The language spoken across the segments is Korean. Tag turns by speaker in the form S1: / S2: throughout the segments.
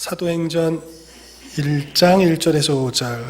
S1: 사도행전 1장 1절에서 5절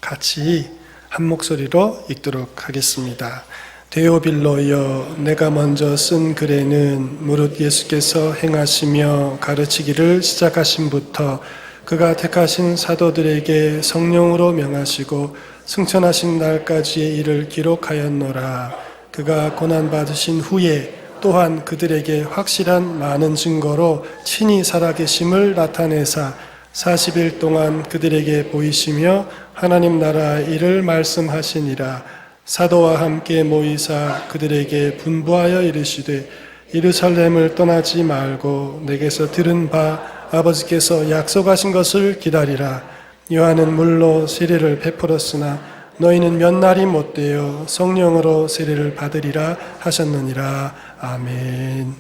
S1: 같이 한 목소리로 읽도록 하겠습니다. 데오빌로여, 내가 먼저 쓴 글에는 무릇 예수께서 행하시며 가르치기를 시작하심부터 그가 택하신 사도들에게 성령으로 명하시고 승천하신 날까지의 일을 기록하였노라. 그가 고난받으신 후에 또한 그들에게 확실한 많은 증거로 친히 살아계심을 나타내사 40일 동안 그들에게 보이시며 하나님 나라 일을 말씀하시니라. 사도와 함께 모이사 그들에게 분부하여 이르시되 예루살렘을 떠나지 말고 내게서 들은 바 아버지께서 약속하신 것을 기다리라. 요한은 물로 세례를 베풀었으나 너희는 몇 날이 못되어 성령으로 세례를 받으리라 하셨느니라. 아멘.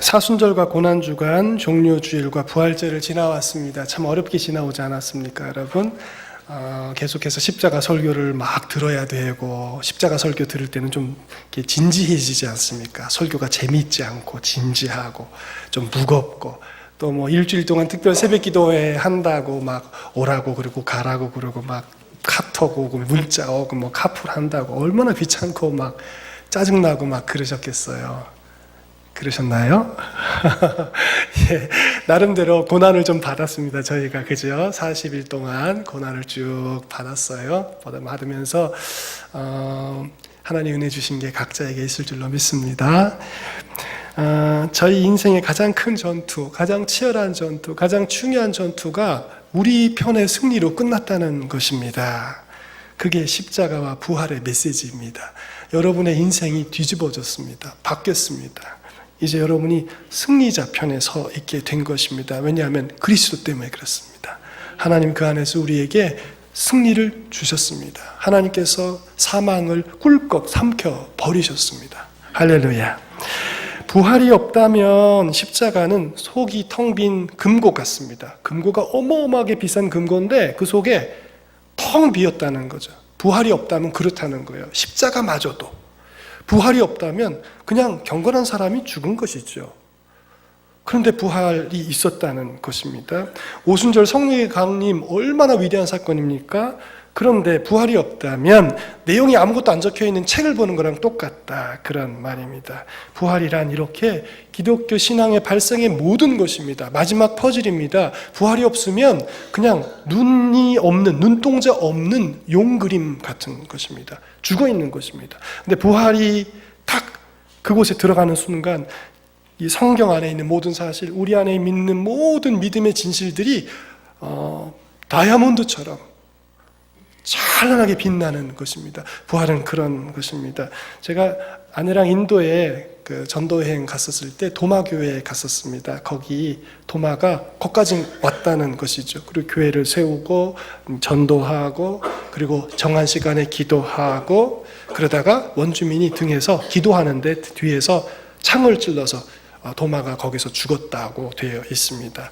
S1: 사순절과 고난주간, 종료주일과 부활절을 지나왔습니다. 참 어렵게 지나오지 않았습니까, 여러분? 계속해서 십자가 설교를 막 들어야 되고, 십자가 설교 들을 때는 좀 진지해지지 않습니까? 설교가 재미있지 않고 진지하고 좀 무겁고, 또 뭐 일주일 동안 특별 새벽기도회 한다고 막 오라고 그러고 가라고 그러고 막 카톡 오고 문자 오고 뭐 카풀 한다고 얼마나 귀찮고 막 짜증나고 막 그러셨겠어요. 그러셨나요? 예, 나름대로 고난을 좀 받았습니다. 저희가 그죠? 40일 동안 고난을 쭉 받았어요. 받으면서 하나님 은혜 주신 게 각자에게 있을 줄로 믿습니다. 저희 인생의 가장 큰 전투, 가장 치열한 전투, 가장 중요한 전투가 우리 편의 승리로 끝났다는 것입니다. 그게 십자가와 부활의 메시지입니다. 여러분의 인생이 뒤집어졌습니다. 바뀌었습니다. 이제 여러분이 승리자 편에 서 있게 된 것입니다. 왜냐하면 그리스도 때문에 그렇습니다. 하나님 그 안에서 우리에게 승리를 주셨습니다. 하나님께서 사망을 꿀꺽 삼켜 버리셨습니다. 할렐루야. 부활이 없다면 십자가는 속이 텅 빈 금고 같습니다. 금고가 어마어마하게 비싼 금고인데 그 속에 텅 비었다는 거죠. 부활이 없다면 그렇다는 거예요. 십자가마저도 부활이 없다면 그냥 경건한 사람이 죽은 것이죠. 그런데 부활이 있었다는 것입니다. 오순절 성령의 강림 얼마나 위대한 사건입니까? 그런데 부활이 없다면 내용이 아무것도 안 적혀있는 책을 보는 거랑 똑같다, 그런 말입니다. 부활이란 이렇게 기독교 신앙의 발생의 모든 것입니다. 마지막 퍼즐입니다. 부활이 없으면 그냥 눈이 없는, 눈동자 없는 용 그림 같은 것입니다. 죽어있는 것입니다. 근데 부활이 딱 그곳에 들어가는 순간 이 성경 안에 있는 모든 사실, 우리 안에 믿는 모든 믿음의 진실들이 다이아몬드처럼 찬란하게 빛나는 것입니다. 부활은 그런 것입니다. 제가 아내랑 인도에 그 전도여행 갔었을 때 도마교회에 갔었습니다. 거기 도마가 거기까지 왔다는 것이죠. 그리고 교회를 세우고 전도하고 그리고 정한 시간에 기도하고 그러다가 원주민이 등에서 기도하는데 뒤에서 창을 찔러서 도마가 거기서 죽었다고 되어 있습니다.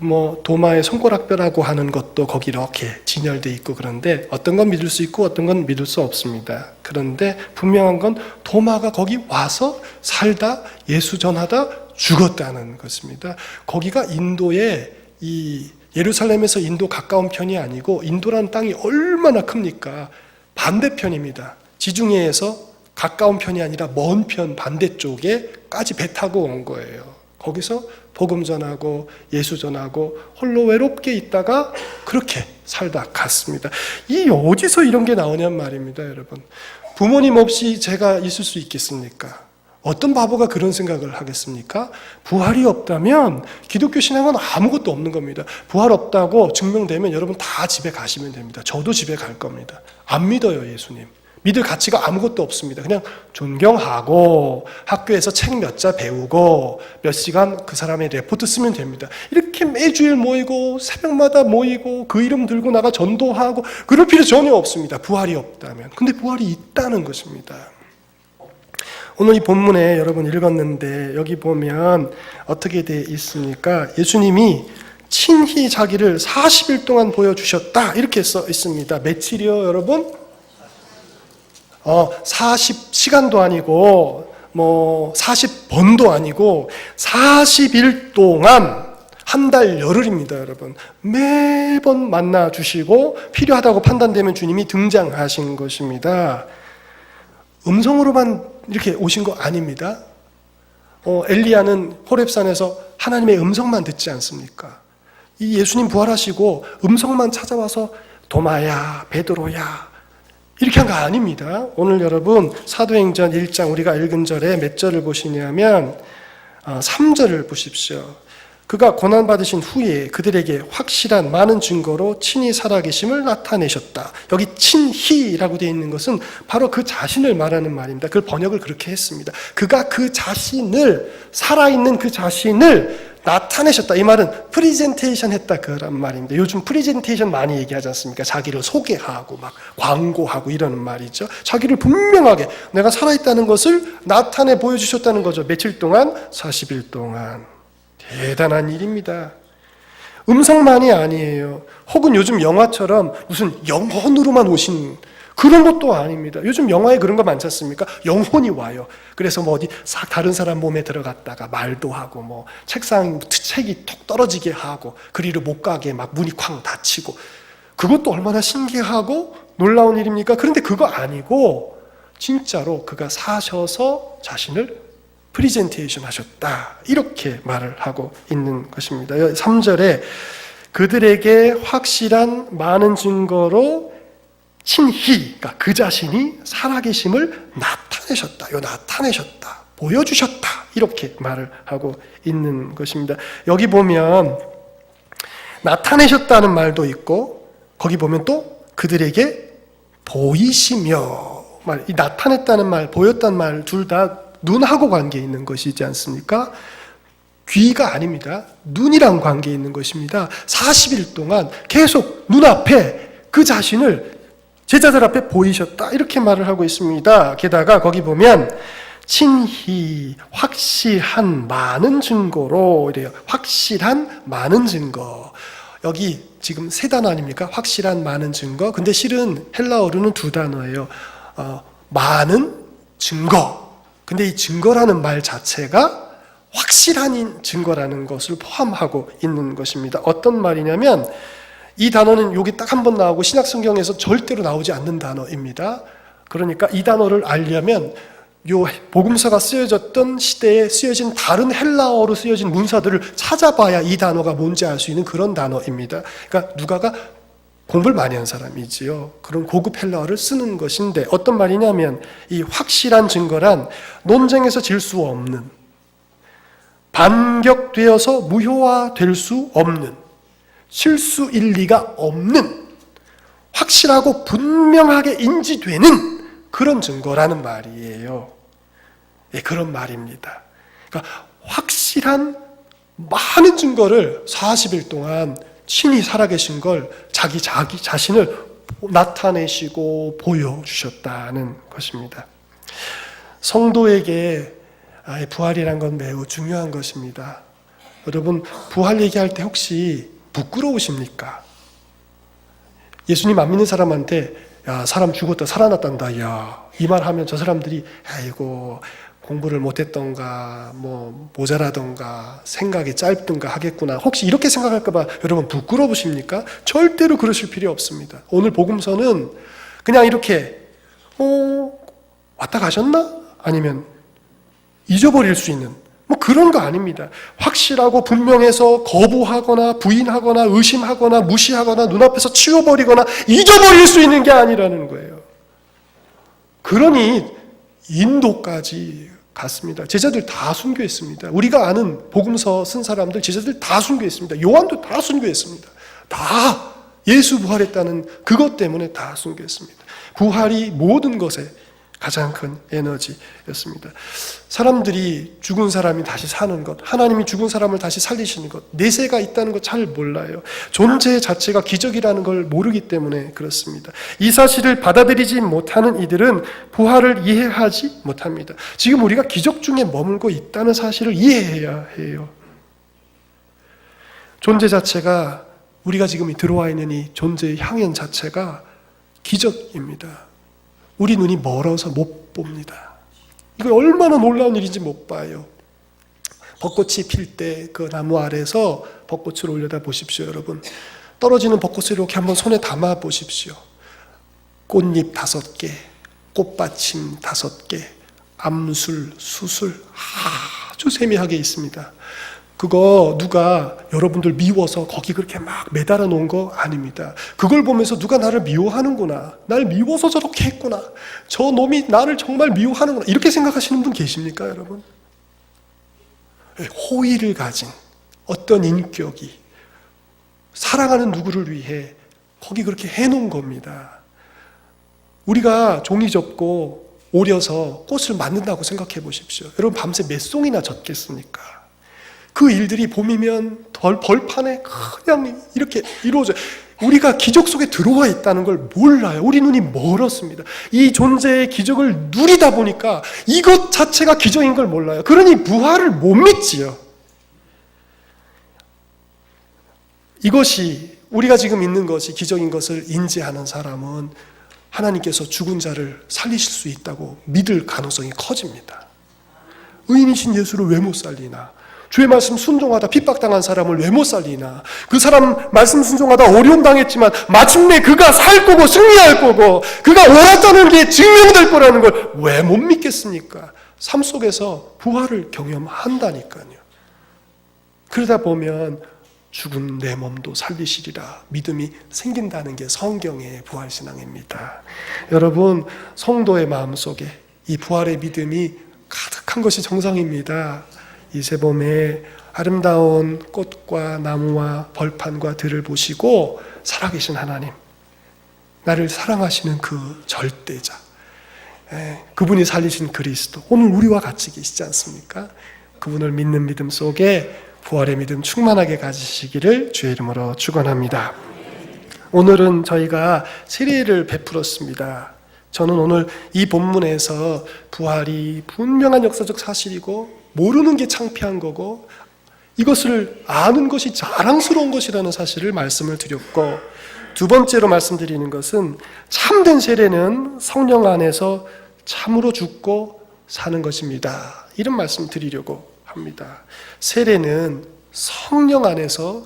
S1: 뭐 도마의 손가락뼈라고 하는 것도 거기 이렇게 진열되어 있고 그런데 어떤 건 믿을 수 있고 어떤 건 믿을 수 없습니다. 그런데 분명한 건 도마가 거기 와서 살다 예수 전하다 죽었다는 것입니다. 거기가 인도의 이 예루살렘에서 인도 가까운 편이 아니고 인도라는 땅이 얼마나 큽니까? 반대편입니다. 지중해에서 가까운 편이 아니라 먼 편 반대쪽에까지 배 타고 온 거예요. 거기서 복음 전하고 예수 전하고 홀로 외롭게 있다가 그렇게 살다 갔습니다. 이 어디서 이런 게 나오냔 말입니다, 여러분. 부모님 없이 제가 있을 수 있겠습니까? 어떤 바보가 그런 생각을 하겠습니까? 부활이 없다면 기독교 신앙은 아무것도 없는 겁니다. 부활 없다고 증명되면 여러분 다 집에 가시면 됩니다. 저도 집에 갈 겁니다. 안 믿어요, 예수님. 믿을 가치가 아무것도 없습니다. 그냥 존경하고 학교에서 책 몇 자 배우고 몇 시간 그 사람의 레포트 쓰면 됩니다. 이렇게 매주일 모이고 새벽마다 모이고 그 이름 들고 나가 전도하고 그럴 필요 전혀 없습니다. 부활이 없다면. 근데 부활이 있다는 것입니다. 오늘 이 본문에 여러분 읽었는데 여기 보면 어떻게 되어 있습니까? 예수님이 친히 자기를 40일 동안 보여주셨다 이렇게 써 있습니다. 며칠이요, 여러분? 40시간도 아니고 뭐 40번도 아니고 40일 동안 한 달 열흘입니다, 여러분. 매번 만나 주시고 필요하다고 판단되면 주님이 등장하신 것입니다. 음성으로만 이렇게 오신 거 아닙니다. 엘리야는 호렙산에서 하나님의 음성만 듣지 않습니까? 이 예수님 부활하시고 음성만 찾아와서 도마야, 베드로야 이렇게 한 거 아닙니다. 오늘 여러분 사도행전 1장 우리가 읽은 절에 몇 절을 보시냐면 3절을 보십시오. 그가 고난받으신 후에 그들에게 확실한 많은 증거로 친히 살아계심을 나타내셨다. 여기 친히라고 되어 있는 것은 바로 그 자신을 말하는 말입니다. 그걸 번역을 그렇게 했습니다. 그가 그 자신을, 살아있는 그 자신을 나타내셨다. 이 말은 프리젠테이션 했다 그런 말입니다. 요즘 프리젠테이션 많이 얘기하지 않습니까? 자기를 소개하고 막 광고하고 이러는 말이죠. 자기를 분명하게 내가 살아있다는 것을 나타내 보여주셨다는 거죠. 며칠 동안? 40일 동안. 대단한 일입니다. 음성만이 아니에요. 혹은 요즘 영화처럼 무슨 영혼으로만 오신 그런 것도 아닙니다. 요즘 영화에 그런 거 많지 않습니까? 영혼이 와요. 그래서 뭐 어디 다른 사람 몸에 들어갔다가 말도 하고 뭐 책이 톡 떨어지게 하고 그리로 못 가게 막 문이 쾅 닫히고 그것도 얼마나 신기하고 놀라운 일입니까? 그런데 그거 아니고 진짜로 그가 사셔서 자신을 프리젠테이션 하셨다. 이렇게 말을 하고 있는 것입니다. 3절에 그들에게 확실한 많은 증거로 친히, 그러니까 그 자신이 살아계심을 나타내셨다. 나타내셨다. 보여주셨다. 이렇게 말을 하고 있는 것입니다. 여기 보면 나타내셨다는 말도 있고 거기 보면 또 그들에게 보이시며 이 나타냈다는 말, 보였다는 말 둘 다 눈하고 관계 있는 것이지 않습니까? 귀가 아닙니다. 눈이랑 관계 있는 것입니다. 40일 동안 계속 눈앞에 그 자신을 제자들 앞에 보이셨다. 이렇게 말을 하고 있습니다. 게다가 거기 보면 친히 확실한 많은 증거로 이래요. 확실한 많은 증거. 여기 지금 세 단어 아닙니까? 확실한 많은 증거. 근데 실은 헬라어로는 두 단어예요. 많은 증거. 근데 이 증거라는 말 자체가 확실한 증거라는 것을 포함하고 있는 것입니다. 어떤 말이냐면 이 단어는 여기 딱 한 번 나오고 신약성경에서 절대로 나오지 않는 단어입니다. 그러니까 이 단어를 알려면 요 복음서가 쓰여졌던 시대에 쓰여진 다른 헬라어로 쓰여진 문서들을 찾아봐야 이 단어가 뭔지 알 수 있는 그런 단어입니다. 그러니까 누가가 공부를 많이 한 사람이지요. 그런 고급 헬라어를 쓰는 것인데 어떤 말이냐면 이 확실한 증거란 논쟁에서 질 수 없는, 반격되어서 무효화될 수 없는, 실수 일리가 없는, 확실하고 분명하게 인지되는 그런 증거라는 말이에요. 예, 그런 말입니다. 그러니까 확실한 많은 증거를 40일 동안 신이 살아계신 걸 자기 자신을 나타내시고 보여주셨다는 것입니다. 성도에게 부활이란 건 매우 중요한 것입니다. 여러분 부활 얘기할 때 혹시 부끄러우십니까? 예수님 안 믿는 사람한테 야 사람 죽었다 살아났단다 야 이 말 하면 저 사람들이 아이고 공부를 못했던가 뭐 모자라던가 생각이 짧던가 하겠구나 혹시 이렇게 생각할까 봐 여러분 부끄러우십니까? 절대로 그러실 필요 없습니다. 오늘 복음서는 그냥 이렇게 왔다 가셨나? 아니면 잊어버릴 수 있는 뭐 그런 거 아닙니다. 확실하고 분명해서 거부하거나 부인하거나 의심하거나 무시하거나 눈앞에서 치워버리거나 잊어버릴 수 있는 게 아니라는 거예요. 그러니 인도까지 갔습니다. 제자들 다 순교했습니다. 우리가 아는 복음서 쓴 사람들 제자들 다 순교했습니다. 요한도 다 순교했습니다. 다 예수 부활했다는 그것 때문에 다 순교했습니다. 부활이 모든 것에 가장 큰 에너지였습니다. 사람들이 죽은 사람이 다시 사는 것, 하나님이 죽은 사람을 다시 살리시는 것, 내세가 있다는 것 잘 몰라요. 존재 자체가 기적이라는 걸 모르기 때문에 그렇습니다. 이 사실을 받아들이지 못하는 이들은 부활을 이해하지 못합니다. 지금 우리가 기적 중에 머물고 있다는 사실을 이해해야 해요. 존재 자체가 우리가 지금 들어와 있는 이 존재의 향연 자체가 기적입니다. 우리 눈이 멀어서 못 봅니다. 이거 얼마나 놀라운 일인지 못 봐요. 벚꽃이 필 때 그 나무 아래서 벚꽃을 올려다 보십시오, 여러분. 떨어지는 벚꽃을 이렇게 한번 손에 담아 보십시오. 꽃잎 5개, 꽃받침 5개, 암술, 수술 아주 세미하게 있습니다. 그거 누가 여러분들 미워서 거기 그렇게 막 매달아 놓은 거 아닙니다. 그걸 보면서 누가 나를 미워하는구나, 날 미워서 저렇게 했구나, 저 놈이 나를 정말 미워하는구나, 이렇게 생각하시는 분 계십니까, 여러분? 호의를 가진 어떤 인격이 사랑하는 누구를 위해 거기 그렇게 해놓은 겁니다. 우리가 종이 접고 오려서 꽃을 만든다고 생각해 보십시오. 여러분, 밤새 몇 송이나 젓겠습니까? 그 일들이 봄이면 벌판에 그냥 이렇게 이루어져요. 우리가 기적 속에 들어와 있다는 걸 몰라요. 우리 눈이 멀었습니다. 이 존재의 기적을 누리다 보니까 이것 자체가 기적인 걸 몰라요. 그러니 부활을 못 믿지요. 이것이, 우리가 지금 있는 것이 기적인 것을 인지하는 사람은 하나님께서 죽은 자를 살리실 수 있다고 믿을 가능성이 커집니다. 의인이신 예수를 왜 못 살리나? 주의 말씀 순종하다 핍박당한 사람을 왜 못 살리나? 그 사람 말씀 순종하다 어려움 당했지만 마침내 그가 살 거고 승리할 거고 그가 옳았다는 게 증명될 거라는 걸 왜 못 믿겠습니까? 삶 속에서 부활을 경험한다니까요. 그러다 보면 죽은 내 몸도 살리시리라 믿음이 생긴다는 게 성경의 부활신앙입니다. 여러분, 성도의 마음속에 이 부활의 믿음이 가득한 것이 정상입니다. 이 새봄에 아름다운 꽃과 나무와 벌판과 들을 보시고 살아계신 하나님, 나를 사랑하시는 그 절대자, 그분이 살리신 그리스도, 오늘 우리와 같이 계시지 않습니까? 그분을 믿는 믿음 속에 부활의 믿음 충만하게 가지시기를 주의 이름으로 축원합니다. 오늘은 저희가 세례를 베풀었습니다. 저는 오늘 이 본문에서 부활이 분명한 역사적 사실이고 모르는 게 창피한 거고 이것을 아는 것이 자랑스러운 것이라는 사실을 말씀을 드렸고, 두 번째로 말씀드리는 것은 참된 세례는 성령 안에서 참으로 죽고 사는 것입니다. 이런 말씀 드리려고 합니다. 세례는 성령 안에서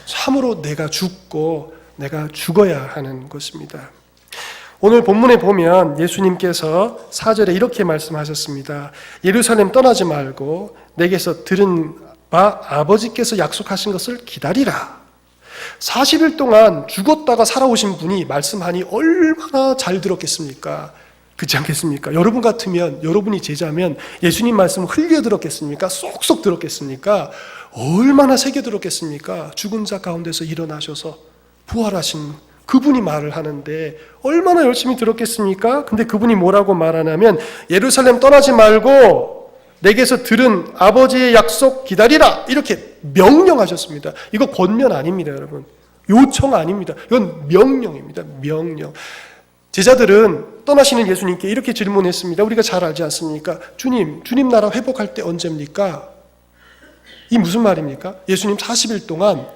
S1: 참으로 내가 죽고 내가 죽어야 하는 것입니다. 오늘 본문에 보면 예수님께서 4절에 이렇게 말씀하셨습니다. 예루살렘 떠나지 말고 내게서 들은 바 아버지께서 약속하신 것을 기다리라. 40일 동안 죽었다가 살아오신 분이 말씀하니 얼마나 잘 들었겠습니까? 그렇지 않겠습니까? 여러분 같으면, 여러분이 제자면 예수님 말씀 흘려 들었겠습니까? 쏙쏙 들었겠습니까? 얼마나 새겨 들었겠습니까? 죽은 자 가운데서 일어나셔서 부활하신 그분이 말을 하는데 얼마나 열심히 들었겠습니까? 근데 그분이 뭐라고 말하냐면 예루살렘 떠나지 말고 내게서 들은 아버지의 약속 기다리라, 이렇게 명령하셨습니다. 이거 권면 아닙니다, 여러분. 요청 아닙니다. 이건 명령입니다. 명령. 제자들은 떠나시는 예수님께 이렇게 질문했습니다. 우리가 잘 알지 않습니까? 주님 나라 회복할 때 언제입니까? 이 무슨 말입니까? 예수님 40일 동안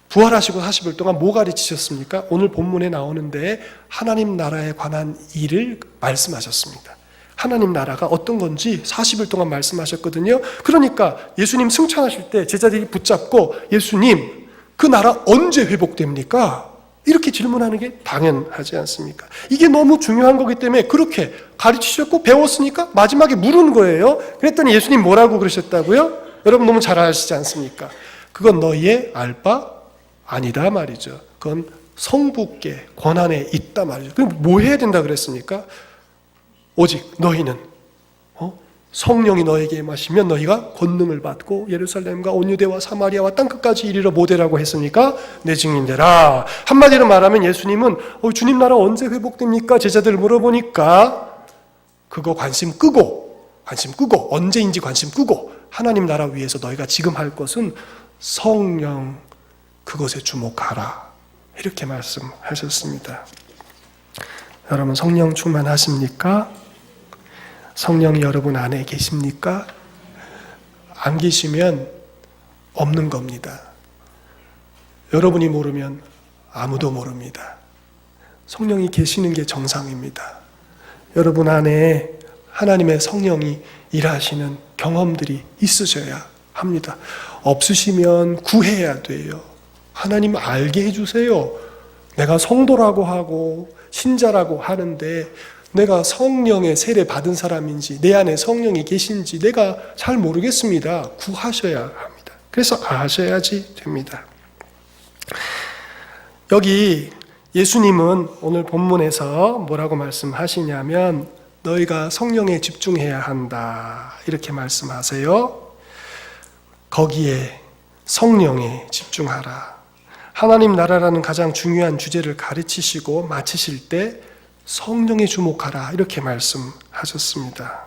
S1: 부활하시고 40일 동안 뭐 가르치셨습니까? 오늘 본문에 나오는데 하나님 나라에 관한 일을 말씀하셨습니다. 하나님 나라가 어떤 건지 40일 동안 말씀하셨거든요. 그러니까 예수님 승천하실 때 제자들이 붙잡고 예수님, 그 나라 언제 회복됩니까? 이렇게 질문하는 게 당연하지 않습니까? 이게 너무 중요한 거기 때문에 그렇게 가르치셨고 배웠으니까 마지막에 물은 거예요. 그랬더니 예수님 뭐라고 그러셨다고요? 여러분 너무 잘 아시지 않습니까? 그건 너희의 알 바 아니다 말이죠. 그건 성부께 권한에 있다 말이죠. 그럼 뭐 해야 된다 그랬습니까? 오직 너희는 성령이 너에게 임하시면 너희가 권능을 받고 예루살렘과 온 유대와 사마리아와 땅끝까지 이르러 모델라고 했으니까 내 증인되라. 한마디로 말하면 예수님은 주님 나라 언제 회복됩니까? 제자들 물어보니까 그거 관심 끄고 언제인지 관심 끄고 하나님 나라 위해서 너희가 지금 할 것은 성령, 그것에 주목하라, 이렇게 말씀하셨습니다. 여러분 성령 충만하십니까? 성령이 여러분 안에 계십니까? 안 계시면 없는 겁니다. 여러분이 모르면 아무도 모릅니다. 성령이 계시는 게 정상입니다. 여러분 안에 하나님의 성령이 일하시는 경험들이 있으셔야 합니다. 없으시면 구해야 돼요. 하나님 알게 해주세요. 내가 성도라고 하고 신자라고 하는데 내가 성령의 세례 받은 사람인지 내 안에 성령이 계신지 내가 잘 모르겠습니다. 구하셔야 합니다. 그래서 아셔야지 됩니다. 여기 예수님은 오늘 본문에서 뭐라고 말씀하시냐면 너희가 성령에 집중해야 한다 이렇게 말씀하세요. 거기에 성령에 집중하라. 하나님 나라라는 가장 중요한 주제를 가르치시고 마치실 때 성령에 주목하라 이렇게 말씀하셨습니다.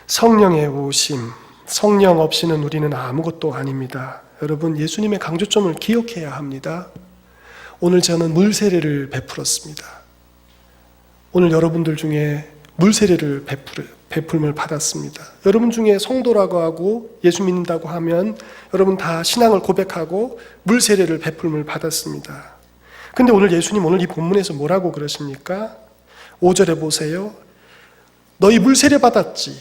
S1: 성령의 오심, 성령 없이는 우리는 아무것도 아닙니다. 여러분 예수님의 강조점을 기억해야 합니다. 오늘 저는 물세례를 베풀었습니다. 오늘 여러분들 중에 물세례를 베풀음을 받았습니다. 여러분 중에 성도라고 하고 예수 믿는다고 하면 여러분 다 신앙을 고백하고 물세례를 베풀음을 받았습니다. 근데 오늘 예수님 오늘 이 본문에서 뭐라고 그러십니까? 5절에 보세요. 너희 물세례 받았지.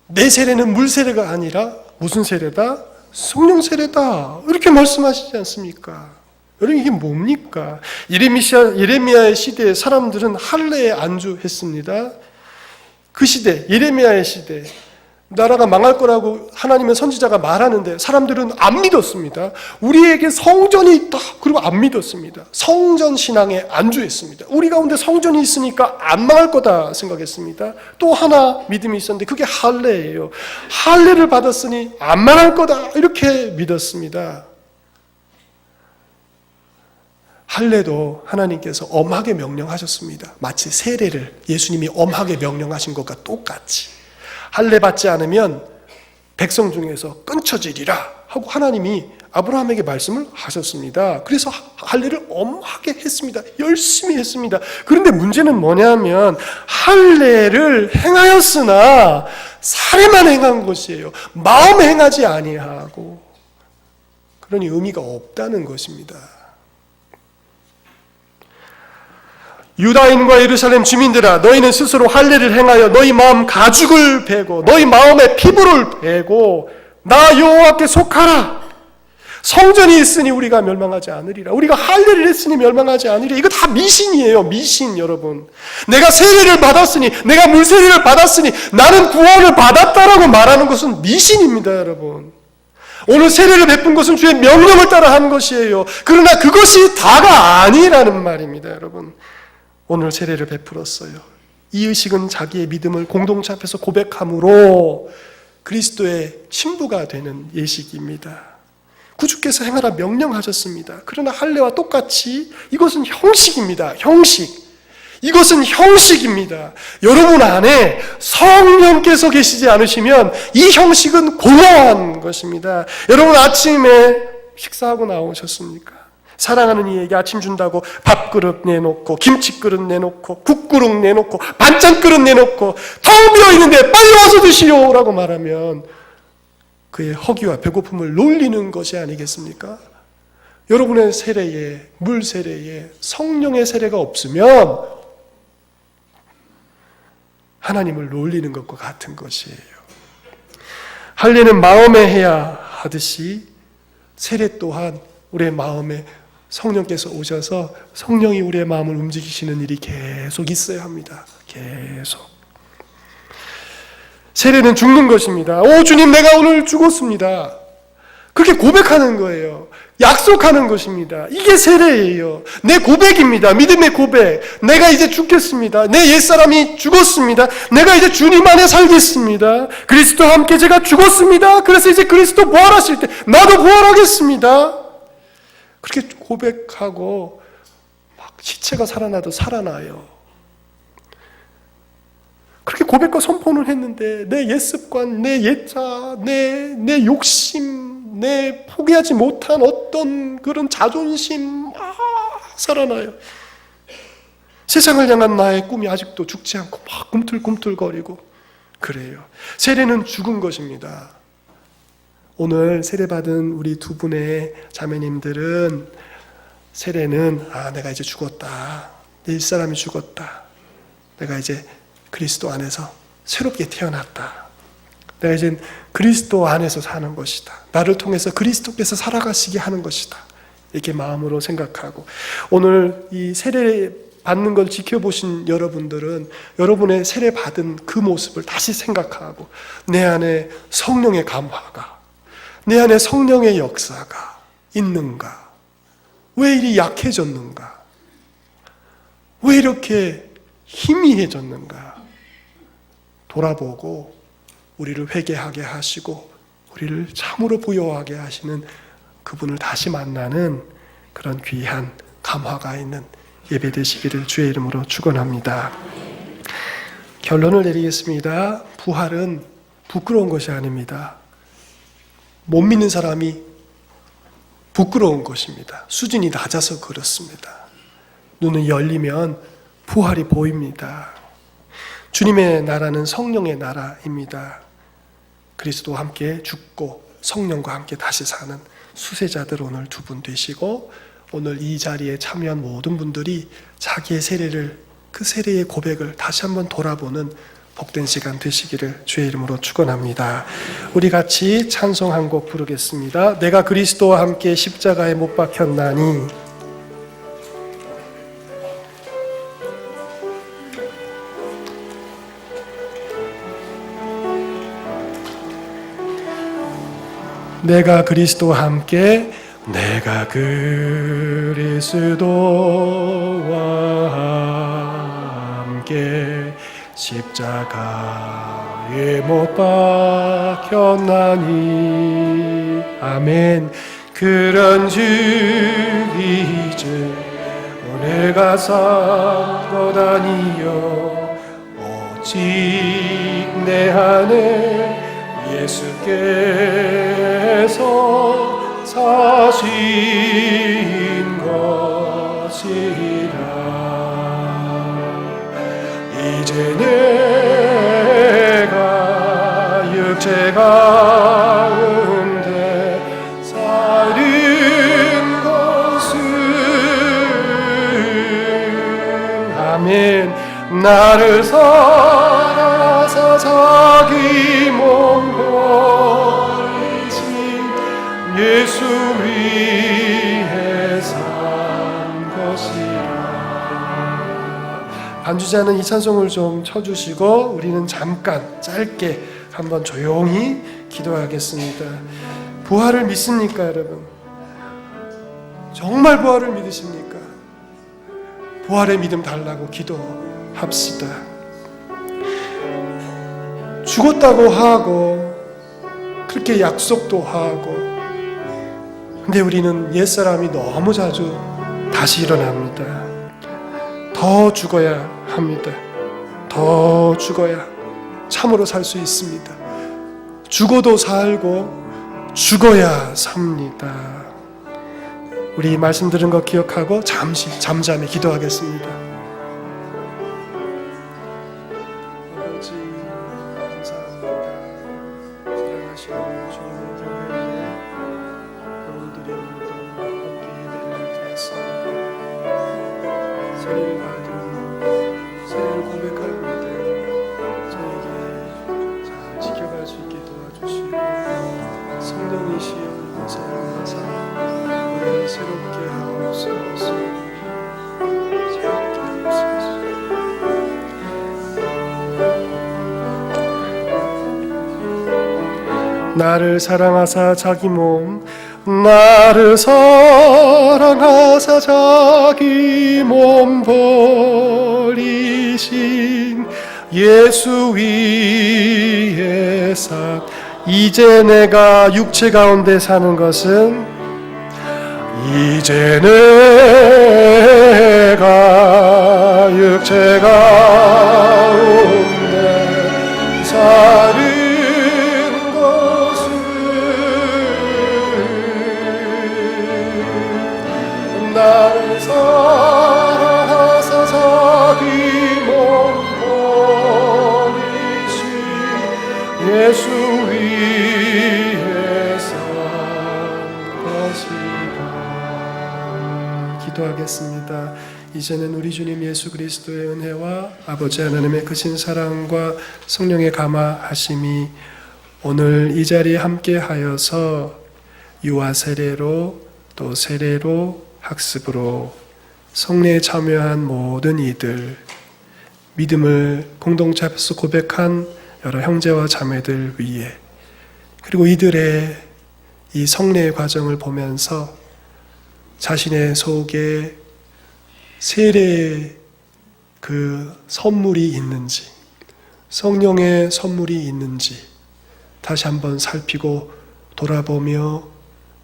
S1: 내 세례는 물세례가 아니라 무슨 세례다? 성령 세례다. 이렇게 말씀하시지 않습니까? 여러분 이게 뭡니까? 예레미야의 시대에 사람들은 할례에 안주했습니다. 그 시대, 예레미야의 시대, 나라가 망할 거라고 하나님의 선지자가 말하는데 사람들은 안 믿었습니다. 우리에게 성전이 있다. 그리고 안 믿었습니다. 성전 신앙에 안주했습니다. 우리 가운데 성전이 있으니까 안 망할 거다 생각했습니다. 또 하나 믿음이 있었는데 그게 할례예요. 할례를 받았으니 안 망할 거다 이렇게 믿었습니다. 할례도 하나님께서 엄하게 명령하셨습니다. 마치 세례를 예수님이 엄하게 명령하신 것과 똑같이 할례 받지 않으면 백성 중에서 끊쳐지리라 하고 하나님이 아브라함에게 말씀을 하셨습니다. 그래서 할례를 엄하게 했습니다. 열심히 했습니다. 그런데 문제는 뭐냐면 할례를 행하였으나 살에만 행한 것이에요. 마음에 행하지 아니하고. 그러니 의미가 없다는 것입니다. 유다인과 예루살렘 주민들아 너희는 스스로 할례를 행하여 너희 마음 가죽을 베고 너희 마음의 피부를 베고 나 여호와께 속하라. 성전이 있으니 우리가 멸망하지 않으리라. 우리가 할례를 했으니 멸망하지 않으리라. 이거 다 미신이에요. 미신 여러분. 내가 세례를 받았으니 내가 물세례를 받았으니 나는 구원을 받았다라고 말하는 것은 미신입니다. 여러분. 오늘 세례를 베푼 것은 주의 명령을 따라 한 것이에요. 그러나 그것이 다가 아니라는 말입니다. 여러분. 오늘 세례를 베풀었어요. 이 의식은 자기의 믿음을 공동체 앞에서 고백함으로 그리스도의 신부가 되는 예식입니다. 구주께서 행하라 명령하셨습니다. 그러나 할례와 똑같이 이것은 형식입니다. 형식. 이것은 형식입니다. 여러분 안에 성령께서 계시지 않으시면 이 형식은 공허한 것입니다. 여러분 아침에 식사하고 나오셨습니까? 사랑하는 이에게 아침 준다고 밥그릇 내놓고 김치그릇 내놓고 국그릇 내놓고 반찬그릇 내놓고 텅 비어있는데 빨리 와서 드시오라고 말하면 그의 허기와 배고픔을 놀리는 것이 아니겠습니까? 여러분의 세례에 물 세례에 성령의 세례가 없으면 하나님을 놀리는 것과 같은 것이에요. 할례는 마음에 해야 하듯이 세례 또한 우리의 마음에 성령께서 오셔서 성령이 우리의 마음을 움직이시는 일이 계속 있어야 합니다. 계속. 세례는 죽는 것입니다. 오 주님 내가 오늘 죽었습니다. 그렇게 고백하는 거예요. 약속하는 것입니다. 이게 세례예요. 내 고백입니다. 믿음의 고백. 내가 이제 죽겠습니다. 내 옛사람이 죽었습니다. 내가 이제 주님 안에 살겠습니다. 그리스도와 함께 제가 죽었습니다. 그래서 이제 그리스도 부활하실 때 나도 부활하겠습니다. 그렇게 고백하고 막 시체가 살아나도 살아나요. 그렇게 고백과 선포는 했는데 내 옛습관, 내 옛자, 내 욕심, 내 포기하지 못한 어떤 그런 자존심 살아나요. 세상을 향한 나의 꿈이 아직도 죽지 않고 막 꿈틀꿈틀거리고 그래요. 세례는 죽은 것입니다. 오늘 세례받은 우리 두 분의 자매님들은 세례는 내가 이제 죽었다. 내 일사람이 죽었다. 내가 이제 그리스도 안에서 새롭게 태어났다. 내가 이젠 그리스도 안에서 사는 것이다. 나를 통해서 그리스도께서 살아가시게 하는 것이다. 이렇게 마음으로 생각하고, 오늘 이 세례 받는 걸 지켜보신 여러분들은 여러분의 세례 받은 그 모습을 다시 생각하고, 내 안에 성령의 감화가, 내 안에 성령의 역사가 있는가? 왜 이리 약해졌는가? 왜 이렇게 희미해졌는가? 돌아보고 우리를 회개하게 하시고 우리를 참으로 부여하게 하시는 그분을 다시 만나는 그런 귀한 감화가 있는 예배 되시기를 주의 이름으로 축원합니다. 결론을 내리겠습니다. 부활은 부끄러운 것이 아닙니다. 못 믿는 사람이 부끄러운 것입니다. 수준이 낮아서 그렇습니다. 눈을 열리면 부활이 보입니다. 주님의 나라는 성령의 나라입니다. 그리스도와 함께 죽고 성령과 함께 다시 사는 수세자들 오늘 두 분 되시고, 오늘 이 자리에 참여한 모든 분들이 자기의 세례를, 그 세례의 고백을 다시 한번 돌아보는 복된 시간 되시기를 주의 이름으로 축원합니다. 우리 같이 찬송 한 곡 부르겠습니다. 내가 그리스도와 함께 십자가에 못 박혔나니. 내가 그리스도와 함께, 내가 그리스도와 함께 십자가에 못 박혔나니. 아멘. 그런즉 이제 내가 산 것 아니요 오직 내 안에 예수께서 사신 것이라. 이제 내가 육체 가운데 사는 것은, 아멘, 나를 사랑하사 자기 몸 버리신 예수 위해 산 것이라. 반주자는 이 찬송을 좀 쳐주시고 우리는 잠깐 짧게 한번 조용히 기도하겠습니다. 부활을 믿습니까, 여러분? 정말 부활을 믿으십니까? 부활의 믿음 달라고 기도합시다. 죽었다고 하고 그렇게 약속도 하고, 근데 우리는 옛사람이 너무 자주 다시 일어납니다. 더 죽어야 합니다. 더 죽어야 참으로 살 수 있습니다. 죽어도 살고 죽어야 삽니다. 우리 말씀 들은 거 기억하고 잠시 잠잠히 기도하겠습니다. 아버지, 감사합니다. 사랑하시는 주님의 교회에 여러분들이 오늘도 함께 예배를 드렸습니다. 세례를 받은, 세례를 고백하는데 저에게 잘 지켜갈 수 있게 도와주시고, 성령이시여 이곳에 임하사 우리를 새롭게 하옵소서. 새롭게 하옵소서. 나를 사랑하사 자기 몸, 나를 사랑하사 자기 몸 버리신 예수 위에 산, 이제 내가 육체 가운데 사는 것은, 이제 내가 육체 가운데 사는 나를 사랑하사 자기 몸 버리신 예수 위에 산 것이라. 기도하겠습니다. 이 이제는 우리 주님 예수 그리스도의 은혜와 아버지 하나님의 크신 사랑과 성령의 감화하심이 오늘 이 자리에 함께 하여서 유아 세례로 또 세례로 학습으로 성례에 참여한 모든 이들, 믿음을 공동체 앞에서 고백한 여러 형제와 자매들 위에, 그리고 이들의 이 성례의 과정을 보면서 자신의 속에 세례의 그 선물이 있는지, 성령의 선물이 있는지 다시 한번 살피고 돌아보며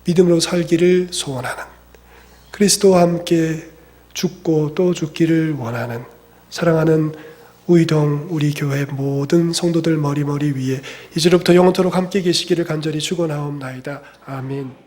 S1: 믿음으로 살기를 소원하는, 그리스도와 함께 죽고 또 죽기를 원하는 사랑하는 우이동 우리 교회 모든 성도들 머리 위에 이제로부터 영원토록 함께 계시기를 간절히 축원하옵나이다. 아멘.